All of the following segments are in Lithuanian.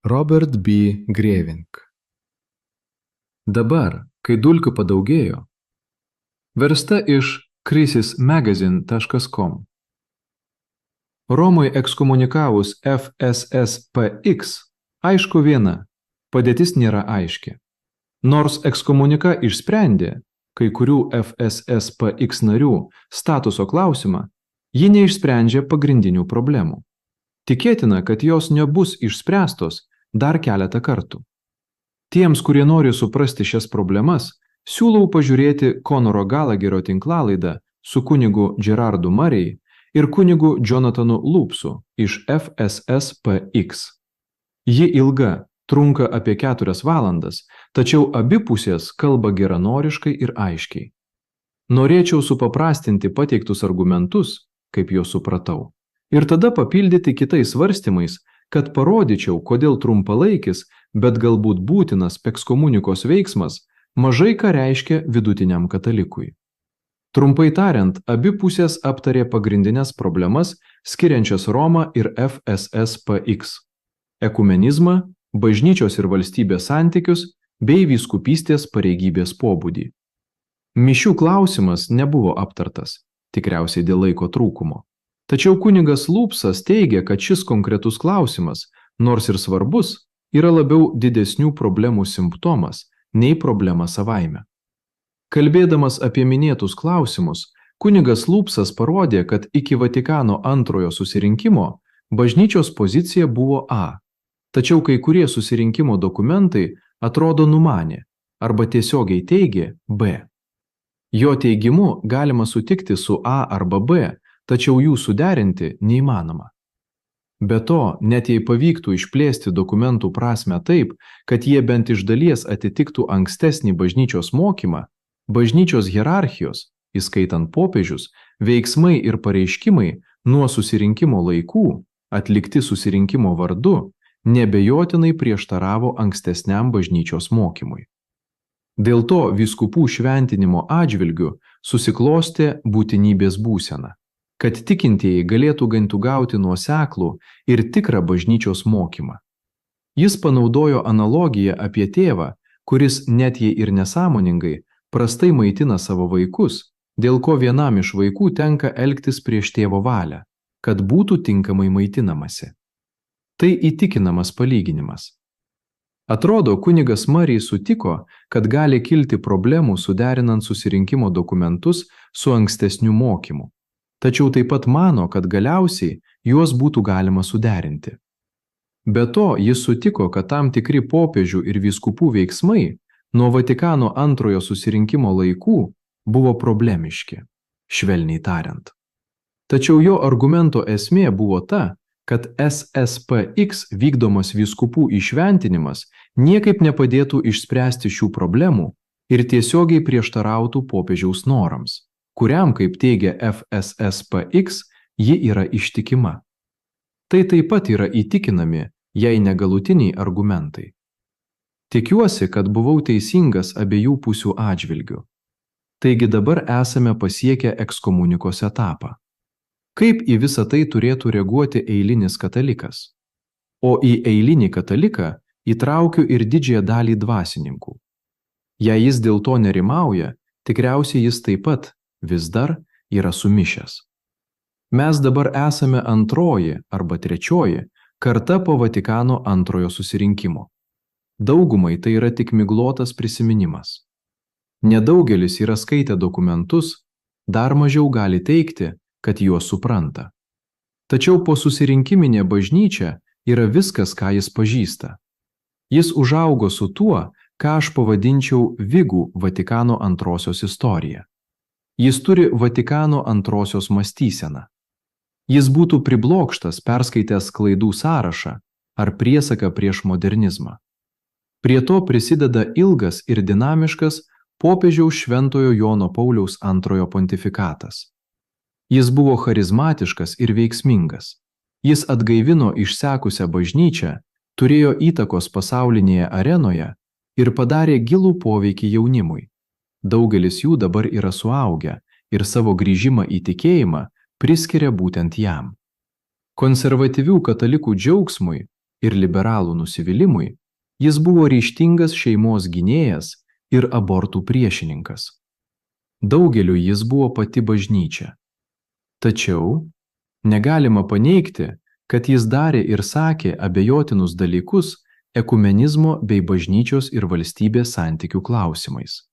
Robert B. Greving. Dabar, kai dulkių padaugėjo, versta iš crisismagazine.com. Romui ekskomunikavus FSSPX, aišku viena, padėtis nėra aiški. Nors ekskomunika išsprendė kai kurių FSSPX narių statuso klausimą, ji neišsprendžia pagrindinių problemų. Tikėtina, kad jos nebus išspręstos dar keletą kartų. Tiems, kurie nori suprasti šias problemas, siūlau pažiūrėti Conoro Gallagherio tinklalaidą su kunigu Gerardu Murray ir kunigu Jonathanu Loopsu iš FSSPX. Ji ilga, trunka apie 4 valandas, tačiau abi pusės kalba geranoriškai ir aiškiai. Norėčiau supaprastinti pateiktus argumentus, kaip juos supratau, ir tada papildyti kitais svarstymais, kad parodyčiau, kodėl trumpalaikis, bet galbūt būtinas ekskomunikos veiksmas mažai ką reiškia vidutiniam katalikui. Trumpai tariant, abi pusės aptarė pagrindinės problemas, skiriančias Romą ir FSSPX – ekumenizmą, bažnyčios ir valstybės santykius bei vyskupystės pareigybės pobūdį. Mišių klausimas nebuvo aptartas, tikriausiai dėl laiko trūkumo. Tačiau kunigas Loopsas teigia, kad šis konkretus klausimas, nors ir svarbus, yra labiau didesnių problemų simptomas nei problema savaime. Kalbėdamas apie minėtus klausimus, kunigas Loopsas parodė, kad iki Vatikano antrojo susirinkimo bažnyčios pozicija buvo A, tačiau kai kurie susirinkimo dokumentai atrodo numanė arba tiesiogiai teigė B. Jo teigimu galima sutikti su A arba B, tačiau jų suderinti neįmanoma. Be to, net jei pavyktų išplėsti dokumentų prasmę taip, kad jie bent iš dalies atitiktų ankstesnį bažnyčios mokymą, bažnyčios hierarchijos, įskaitant popiežius, veiksmai ir pareiškimai nuo susirinkimo laikų, atlikti susirinkimo vardu, neabejotinai prieštaravo ankstesniam bažnyčios mokymui. Dėl to vyskupų šventinimo atžvilgiu susiklostė būtinybės būsena, kad tikintieji galėtų gauti nuoseklų ir tikrą bažnyčios mokymą. Jis panaudojo analogiją apie tėvą, kuris net jei ir nesąmoningai prastai maitina savo vaikus, dėl ko vienam iš vaikų tenka elgtis prieš tėvo valią, kad būtų tinkamai maitinamasi. Tai įtikinamas palyginimas. Atrodo, kunigas Murray sutiko, kad gali kilti problemų suderinant susirinkimo dokumentus su ankstesniu mokymu. Tačiau taip pat mano, kad galiausiai juos būtų galima suderinti. Be to, jis sutiko, kad tam tikri popiežių ir vyskupų veiksmai nuo Vatikano antrojo susirinkimo laikų buvo problemiški, švelniai tariant. Tačiau jo argumento esmė buvo ta, kad SSPX vykdomas vyskupų įšventinimas niekaip nepadėtų išspręsti šių problemų ir tiesiogiai prieštarautų popiežiaus norams, kuriam, kaip teigia FSSPX, ji yra ištikima. Tai taip pat yra įtikinami, jei negalutiniai argumentai. Tikiuosi, kad buvau teisingas abiejų pusių atžvilgių. Taigi dabar esame pasiekę ekskomunikos etapą. Kaip į visą tai turėtų reaguoti eilinis katalikas? O į eilinį kataliką įtraukiu ir didžiąją dalį dvasininkų. Jei jis dėl to nerimauja, tikriausiai jis taip pat vis dar yra sumišęs. Mes dabar esame antroji arba trečioji karta po Vatikano antrojo susirinkimo. Daugumai tai yra tik miglotas prisiminimas. Nedaugelis yra skaitę dokumentus, dar mažiau gali teigti, kad juos supranta. Tačiau po susirinkiminė bažnyčia yra viskas, ką jis pažįsta. Jis užaugo su tuo, ką aš pavadinčiau Vigų Vatikano antrosios istorija. Jis turi Vatikano antrosios mąstyseną. Jis būtų priblokštas perskaitęs klaidų sąrašą ar priesaką prieš modernizmą. Prie to prisideda ilgas ir dinamiškas popiežiaus Šventojo Jono Pauliaus antrojo pontifikatas. Jis buvo charizmatiškas ir veiksmingas. Jis atgaivino išsekusią bažnyčią, turėjo įtakos pasaulinėje arenoje ir padarė gilų poveikį jaunimui. Daugelis jų dabar yra suaugę ir savo grįžimą į tikėjimą priskiria būtent jam. Konservatyvių katalikų džiaugsmui ir liberalų nusivylimui, jis buvo ryžtingas šeimos gynėjas ir abortų priešininkas. Daugeliu jis buvo pati bažnyčia. Tačiau negalima paneigti, kad jis darė ir sakė abejotinus dalykus ekumenizmo bei bažnyčios ir valstybės santykių klausimais.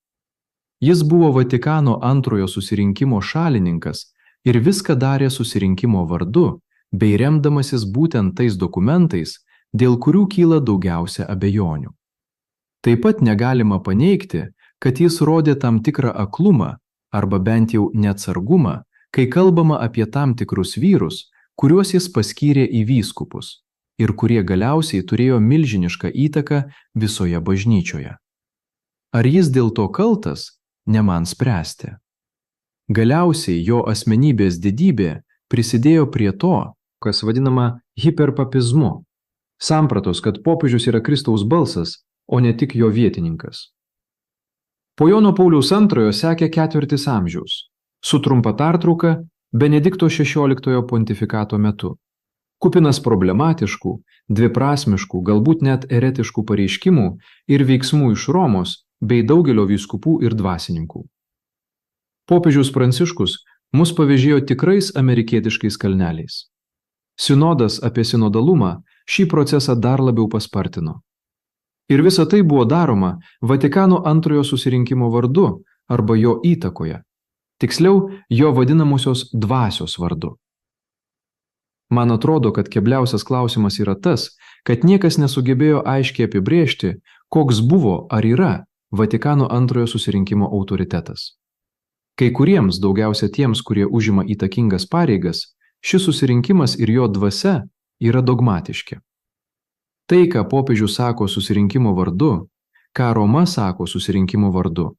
Jis buvo Vatikano antrojo susirinkimo šalininkas ir viską darė susirinkimo vardu, bei remdamasis būtent tais dokumentais, dėl kurių kyla daugiausia abejonių. Taip pat negalima paneigti, kad jis rodė tam tikrą aklumą arba bent jau neatsargumą, kai kalbama apie tam tikrus vyrus, kuriuos jis paskyrė į vyskupus ir kurie galiausiai turėjo milžinišką įtaką visoje bažnyčioje. Ar jis dėl to kaltas, ne man spręsti. Galiausiai jo asmenybės didybė prisidėjo prie to, kas vadinama hiperpapizmu, sampratos, kad popiežius yra Kristaus balsas, o ne tik jo vietininkas. Po Jono Pauliaus II sekė 4 amžiaus, su trumpa pertrauka Benedikto XVI pontifikato metu, kupinas problematiškų, dviprasmiškų, galbūt net eretiškų pareiškimų ir veiksmų iš Romos bei daugelio vyskupų ir dvasininkų. Popiežius Pranciškus mus pavėžėjo tikrais amerikietiškais kalneliais. Sinodas apie sinodalumą šį procesą dar labiau paspartino. Ir visa tai buvo daroma Vatikano antrojo susirinkimo vardu arba jo įtakoje, tiksliau jo vadinamosios dvasios vardu. Man atrodo, kad kebliausias klausimas yra tas, kad niekas nesugebėjo aiškiai apibrėžti, koks buvo ar yra Vatikano antrojo susirinkimo autoritetas. Kai kuriems, daugiausia tiems, kurie užima įtakingas pareigas, šis susirinkimas ir jo dvasia yra dogmatiški. Tai, ką popiežius sako susirinkimo vardu, ką Roma sako susirinkimo vardu,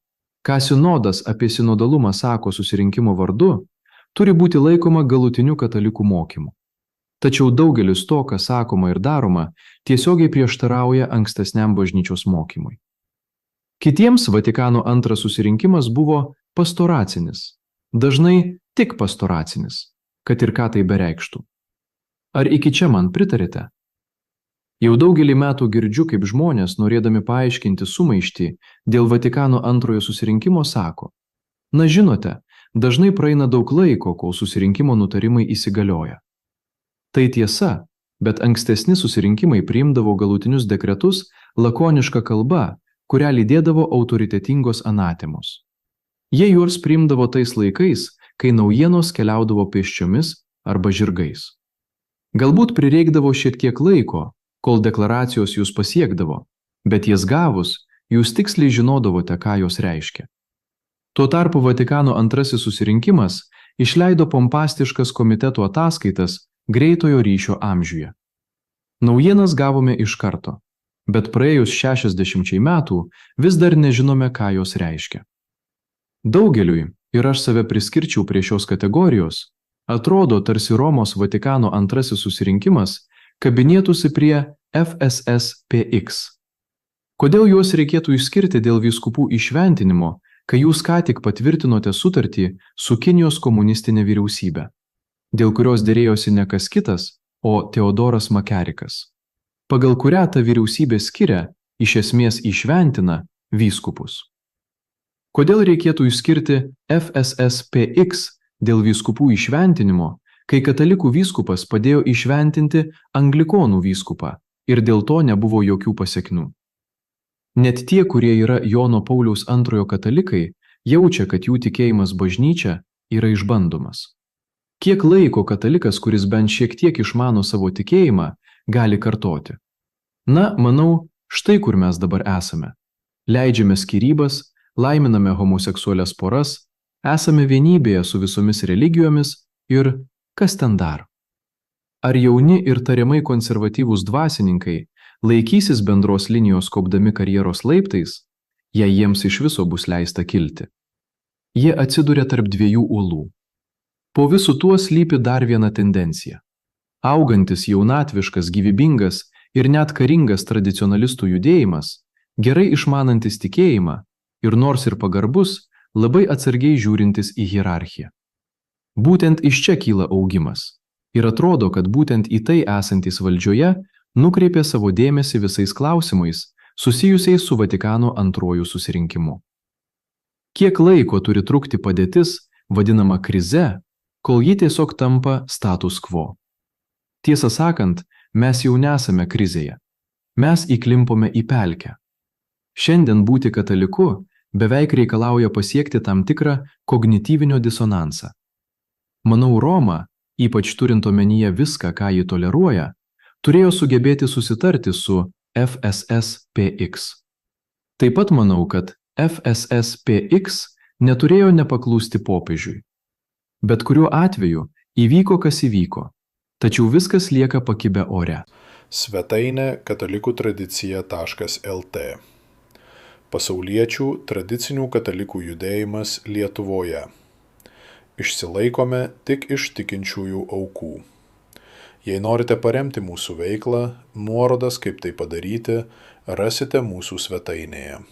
ką sinodas apie sinodalumą sako susirinkimo vardu, turi būti laikoma galutiniu katalikų mokymu. Tačiau daugelis to, kas sakoma ir daroma, tiesiogiai prieštarauja ankstesniam bažnyčios mokymui. Kitiems Vatikano antras susirinkimas buvo pastoracinis, dažnai tik pastoracinis, kad ir ką tai bereikštų. Ar iki čia man pritarite? Jau daugelį metų girdžiu, kaip žmonės, norėdami paaiškinti sumaištį dėl Vatikano antrojo susirinkimo, sako: na žinote, dažnai praeina daug laiko, kol susirinkimo nutarimai įsigalioja. Tai tiesa, bet ankstesni susirinkimai priimdavo galutinius dekretus lakoniška kalba, kurią lydėdavo autoritetingos anatemos. Jie juos priimdavo tais laikais, kai naujienos keliaudavo pėsčiomis arba žirgais. Galbūt prireikdavo šiek tiek laiko, kol deklaracijos jūs pasiekdavo, bet jas gavus, jūs tiksliai žinodavote, ką jos reiškia. Tuo tarpu Vatikano antrasis susirinkimas išleido pompastiškas komitetų ataskaitas greitojo ryšio amžiuje. Naujienas gavome iš karto, bet praėjus 60 metų vis dar nežinome, ką jos reiškia. Daugeliui, ir aš save priskirčiau prie šios kategorijos, atrodo, tarsi Romos Vatikano antrasis susirinkimas kabinėtųsi prie FSSPX. Kodėl juos reikėtų išskirti dėl vyskupų įšventinimo, kai jūs ką tik patvirtinote sutartį su Kinijos komunistinė vyriausybė, dėl kurios dėrėjosi ne kas kitas, o Teodoras Makarikas, pagal kurią ta vyriausybė skiria, iš esmės įšventina, vyskupus. Kodėl reikėtų išskirti FSSPX dėl vyskupų įšventinimo, kai katalikų vyskupas padėjo įšventinti anglikonų vyskupą ir dėl to nebuvo jokių pasekmių? Net tie, kurie yra Jono Pauliaus II katalikai, jaučia, kad jų tikėjimas bažnyčia yra išbandomas. Kiek laiko katalikas, kuris bent šiek tiek išmano savo tikėjimą, gali kartoti? Na, manau, štai kur mes dabar esame. Leidžiame skyrybas, laiminame homoseksualias poras, esame vienybėje su visomis religijomis ir kas ten dar? Ar jauni ir tariamai konservatyvūs dvasininkai laikysis bendros linijos kopdami karjeros laiptais, jei jiems iš viso bus leista kilti? Jie atsiduria tarp dviejų uolų. Po visu tuo slypi dar viena tendencija. Augantis jaunatviškas, gyvybingas ir net karingas tradicionalistų judėjimas, gerai išmanantis tikėjimą ir nors ir pagarbus, labai atsargiai žiūrintis į hierarchiją. Būtent iš čia kyla augimas. Ir atrodo, kad būtent į tai esantys valdžioje nukreipė savo dėmesį visais klausimais susijusiais su Vatikano II susirinkimu. Kiek laiko turi trukti padėtis, vadinama krize, kol ji tiesiog tampa status quo? Tiesą sakant, mes jau nesame krizėje. Mes įklimpome į pelkę. Šiandien būti kataliku beveik reikalauja pasiekti tam tikrą kognityvinio disonansą. Manau, Roma, ypač turint omenyje viską, ką ji toleruoja, turėjo sugebėti susitarti su FSSPX. Taip pat manau, kad FSSPX neturėjo nepaklūsti popiežiui. Bet kuriuo atveju įvyko, kas įvyko, tačiau viskas lieka pakibę ore. Svetainė katalikųtradicija.lt. Pasauliečių tradicinių katalikų judėjimas Lietuvoje. Išsilaikome tik iš tikinčiųjų aukų. Jei norite paremti mūsų veiklą, nuorodas, kaip tai padaryti, rasite mūsų svetainėje.